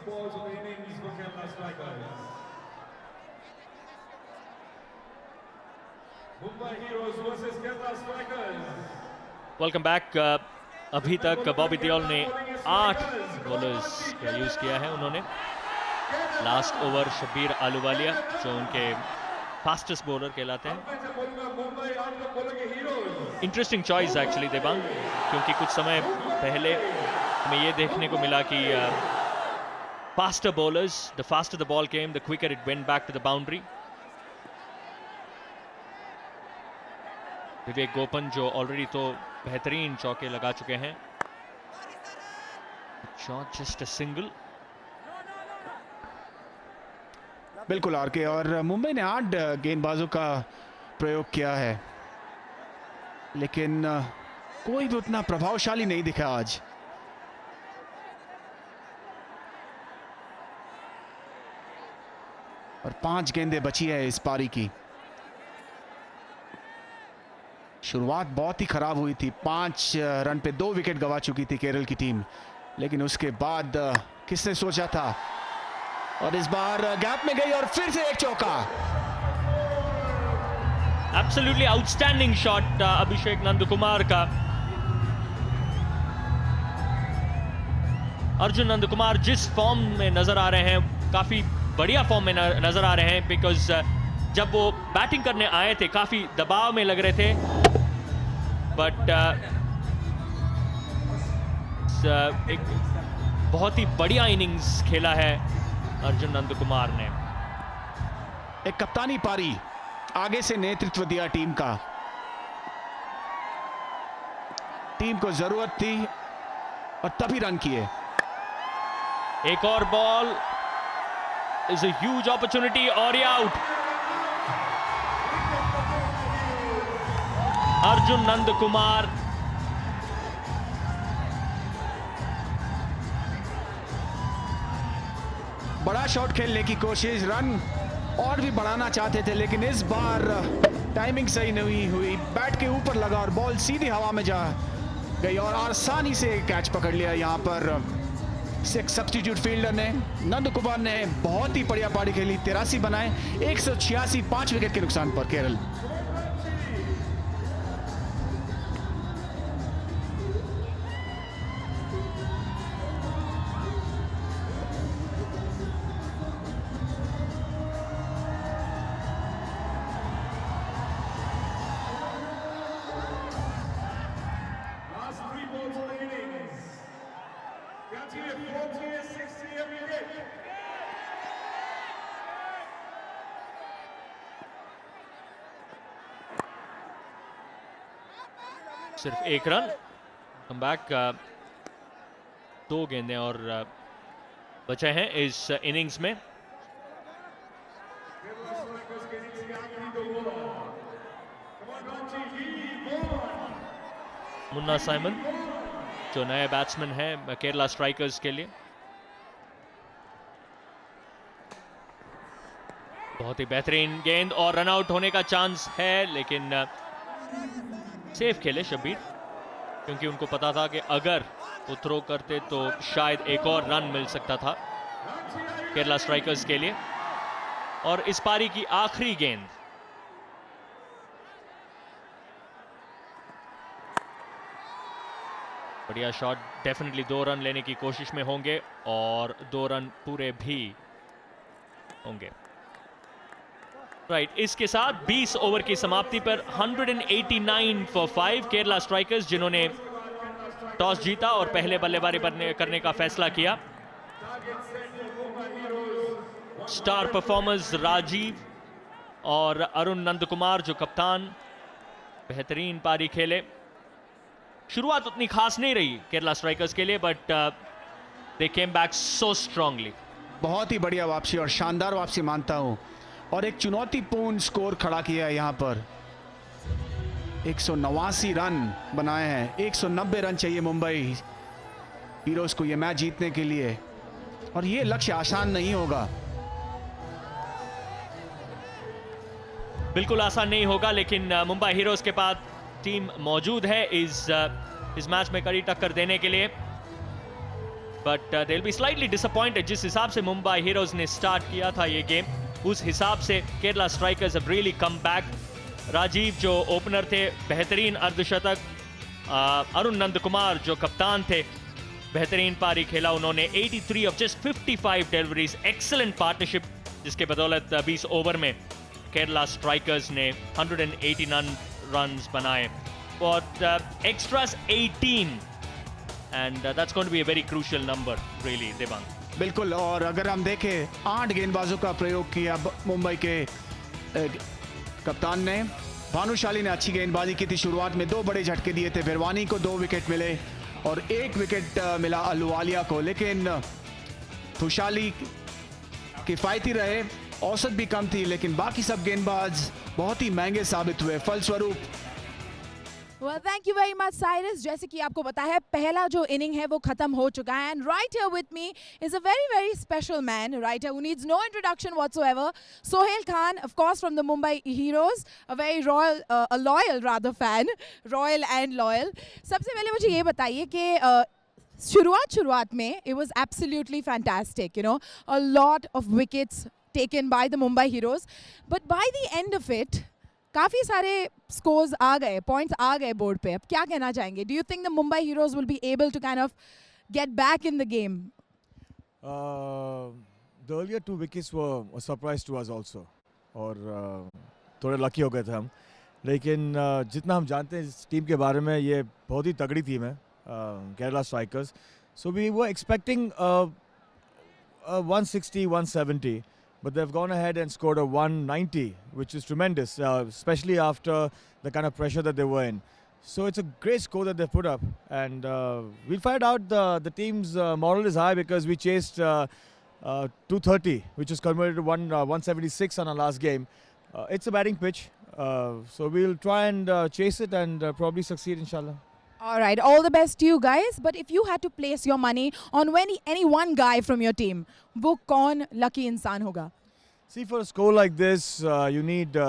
balls of the innings for Kerala Strikers. Mumbai Heroes versus Kerala Strikers. Welcome back. अभी तक बॉबी देओल ने 8 bowlers का use किया है उन्होंने। लास्ट ओवर शब्बीर आलूवालिया जो उनके फास्टेस्ट बॉलर कहलाते हैं। इंटरेस्टिंग चॉइस एक्चुअली देवांग, क्योंकि कुछ समय पहले हमें ये देखने को मिला कि faster bowlers, the faster the ball came the quicker it went back to the boundary. Vivek Gopan जो ऑलरेडी तो बेहतरीन चौके लगा चुके हैं। Just a single. बिल्कुल आरके, और मुंबई ने 8 गेंदबाजों का प्रयोग किया है, लेकिन कोई भी उतना प्रभावशाली नहीं दिखा आज। और 5 गेंदें बची है इस पारी की। शुरुआत बहुत ही खराब हुई थी, 5 रन पे 2 विकेट गंवा चुकी थी केरल की टीम, लेकिन उसके बाद किसने सोचा था, और इस बार गैप में गई और फिर से एक चौका। एब्सोल्युटली आउटस्टैंडिंग शॉट अभिषेक नंदकुमार का। अर्जुन नंदकुमार जिस फॉर्म में नजर आ रहे हैं, काफी बढ़िया फॉर्म में नजर आ रहे हैं, बिकॉज जब वो बैटिंग करने आए थे काफी दबाव में लग रहे थे, बट एक बहुत ही बढ़िया इनिंग्स खेला है अर्जुन नंदकुमार ने। एक कप्तानी पारी, आगे से नेतृत्व दिया टीम का। टीम को जरूरत थी और तभी रन किए। एक और ball is a huge opportunity और ये आउट। अर्जुन नंदकुमार बड़ा शॉट खेलने की कोशिश, रन और भी बढ़ाना चाहते थे, लेकिन इस बार टाइमिंग सही नहीं हुई। बैट के ऊपर लगा और बॉल सीधी हवा में जा गई और आसानी से कैच पकड़ लिया। यहाँ पर सब्स्टिट्यूट फील्डर ने, नंदकुमार ने बहुत ही बढ़िया पारी खेली, 83 बनाए, 186, 5 विकेट के नुकसान पर केरल। सिर्फ 1 रन। कम बैक, 2 गेंदें और बचे हैं इस इनिंग्स में। मुन्ना साइमन जो नए बैट्समैन हैं केरला स्ट्राइकर्स के लिए, बहुत ही बेहतरीन गेंद और रन आउट होने का चांस है, लेकिन सेफ खेले शब्बीर, क्योंकि उनको पता था कि अगर वो थ्रो करते तो शायद एक और रन मिल सकता था केरला स्ट्राइकर्स के लिए। और इस पारी की आखिरी गेंद, बढ़िया शॉट, डेफिनेटली 2 रन लेने की कोशिश में होंगे और 2 रन पूरे भी होंगे। राइट, इसके साथ 20 ओवर की समाप्ति पर 189 फॉर 5 केरला स्ट्राइकर्स, जिन्होंने टॉस जीता और पहले बल्लेबाजी करने का फैसला किया। स्टार परफॉर्मर्स राजीव और अरुण नंदकुमार जो कप्तान, बेहतरीन पारी खेले। शुरुआत उतनी खास नहीं रही केरला स्ट्राइकर्स के लिए, but they came back so strongly. बहुत ही बढ़िया वापसी और शानदार वापसी मानता हूं, और एक चुनौतीपूर्ण स्कोर खड़ा किया है। यहाँ पर 189 रन बनाए हैं, 190 रन चाहिए मुंबई हीरोज को ये मैच जीतने के लिए, और ये लक्ष्य आसान नहीं होगा। बिल्कुल आसान नहीं होगा, लेकिन मुंबई हीरोज के पास टीम मौजूद है इस मैच में कड़ी टक्कर देने के लिए। But they will be slightly disappointed. जिस हिसाब से मुंबई हीरोज ने स्टार्ट किया था ये गेम, उस हिसाब से Kerala strikers have really come back. Rajiv जो ओपनर थे, बेहतरीन अर्धशतक। अरुण नंदकुमार जो कप्तान थे, बेहतरीन पारी खेला उन्होंने। 83 of just 55 deliveries, excellent partnership, जिसके बदौलत 20 ओवर में केरला स्ट्राइकर्स ने 189 रन्स बनाए। और extras 18, and that's going to be a very crucial number really, Devang. बिल्कुल, और अगर हम देखें 8 गेंदबाजों का प्रयोग किया मुंबई के कप्तान ने। भानुशाली ने अच्छी गेंदबाजी की थी, शुरुआत में 2 बड़े झटके दिए थे, फिर वानी को 2 विकेट मिले और 1 विकेट मिला अहलुवालिया को। लेकिन खुशहाली किफायती रहे, औसत भी कम थी, लेकिन बाकी सब गेंदबाज बहुत ही महंगे साबित हुए। फलस्वरूप Well, thank you very much, Cyrus. जैसे कि आपको पता है, पहला जो इनिंग है वो खत्म हो चुका है, and right here with me is a very very special man right here who needs no introduction whatsoever. Sohail Khan, of course, from the Mumbai Heroes, a very royal, a loyal rather fan, royal and loyal. सबसे पहले मुझे ये बताइए कि शुरुआत में it was absolutely fantastic, you know, a lot of wickets taken by the Mumbai Heroes, but by the end of it, काफ़ी सारे स्कोर्स आ गए, पॉइंट्स आ गए बोर्ड पे। अब क्या कहना चाहेंगे? Do you think the Mumbai heroes will be able to kind of get back in the game? The earlier 2 wickets were a surprise to us also, और थोड़े लकी हो गए थे हम। लेकिन जितना हम जानते हैं इस टीम के बारे में, ये बहुत ही तगड़ी टीम है Kerala strikers. So we were expecting 160, 170. But they've gone ahead and scored a 190, which is tremendous, especially after the kind of pressure that they were in. So it's a great score that they've put up, and we'll find out the team's moral is high because we chased 230, which is converted to 176 on our last game. It's a batting pitch, so we'll try and chase it and probably succeed, inshallah. All right, all the best to you guys. But if you had to place your money on any one guy from your team, वो कौन lucky इंसान होगा? See, for a score like this, you need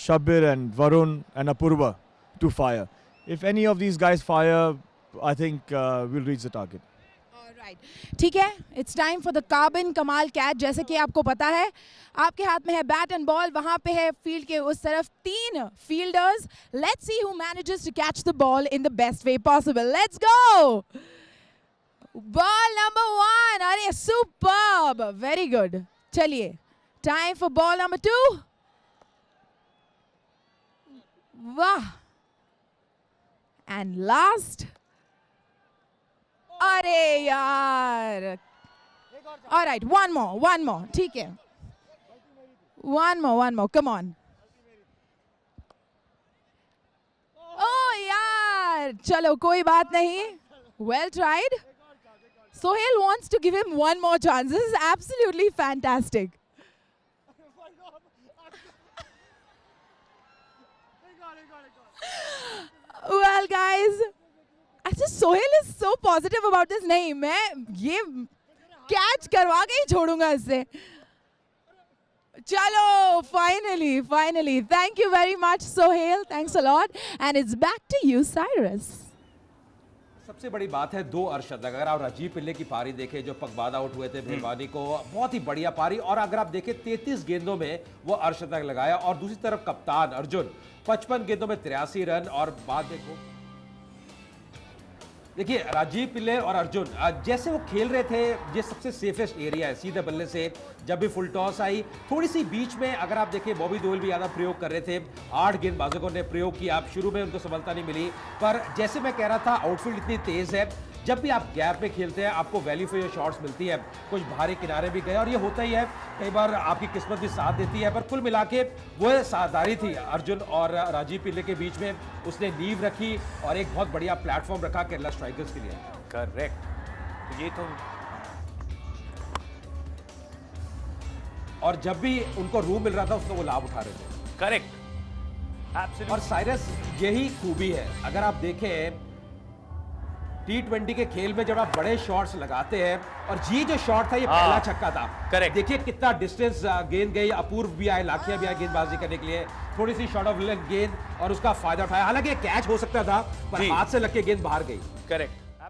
Shabir and Varun and Apurva to fire. If any of these guys fire, I think we'll reach the target. ठीक है, it's time for the carbon कमाल catch. जैसे कि आपको पता है, आपके हाथ में है बैट एंड बॉल, वहां पे है फील्ड के उस तरफ 3 fielders. Let's see who manages to catch the ball in the best way possible. Let's go, ball number 1। अरे सुपर्ब, वेरी गुड। चलिए, टाइम फॉर बॉल नंबर 2। वाह, एंड लास्ट। अरे यार, ऑलराइट, one more, ठीक है, one more, come on। ओ यार, चलो कोई बात नहीं, well tried। Sohail wants to give him one more chance. This is absolutely fantastic. Well guys, अच्छा, Sohail is so positive about this. नहीं, मैं ये कैच करवा के ही छोड़ूंगा इससे। चलो, finally, thank you very much Sohail, thanks a lot, and it's back to you, Cyrus. सबसे बड़ी बात है 2 अर्शद। अगर आप राजीव पिल्ले की पारी देखें, जो पगबाद आउट हुए थे भिलवानी को, बहुत ही बढ़िया पारी। और अगर आप देखें 33 गेंदों में वो अर्शद लगाया, और दूसरी तरफ कप्तान अर्जुन 55 गेंदों में 83 रन। और बात देखिए राजीव पिल्ले और अर्जुन जैसे वो खेल रहे थे, ये सबसे सेफेस्ट एरिया है सीधे बल्ले से। जब भी फुल टॉस आई, थोड़ी सी बीच में अगर आप देखिए बॉबी देओल भी ज़्यादा प्रयोग कर रहे थे, 8 गेंदबाजों ने प्रयोग किया। अब शुरू में उनको सफलता नहीं मिली, पर जैसे मैं कह रहा था, आउटफील्ड इतनी तेज है, जब भी आप गैप में खेलते हैं आपको वैल्यू फॉर योर शॉट्स मिलती है। कुछ भारी किनारे भी गए, और ये होता ही है, कई बार आपकी किस्मत भी साथ देती है। पर कुल मिला के वो साझेदारी थी अर्जुन और राजीव पिल्ले के बीच में, उसने नींव रखी और एक बहुत बढ़िया प्लेटफॉर्म रखा केरला स्ट्राइकर्स के लिए। करेक्ट, तो ये तो, और जब भी उनको रूम मिल रहा था उसका वो लाभ उठा रहे थे। करेक्ट, और साइरस, यही खूबी है। अगर आप देखें T20 के खेल में जब आप बड़े शॉट्स लगाते हैं, और ये जो शॉट था ये पहला छक्का था। करेक्ट, देखिए कितना डिस्टेंस गेंद गई। अपूर्व भी आए, लाखिया भी आए गेंदबाजी करने के लिए, थोड़ी सी शॉट ऑफ लेग गेंद, और उसका फायदा उठाया। हालांकि कैच हो सकता था, पर हाथ से लग के गेंद बाहर गई। करेक्ट।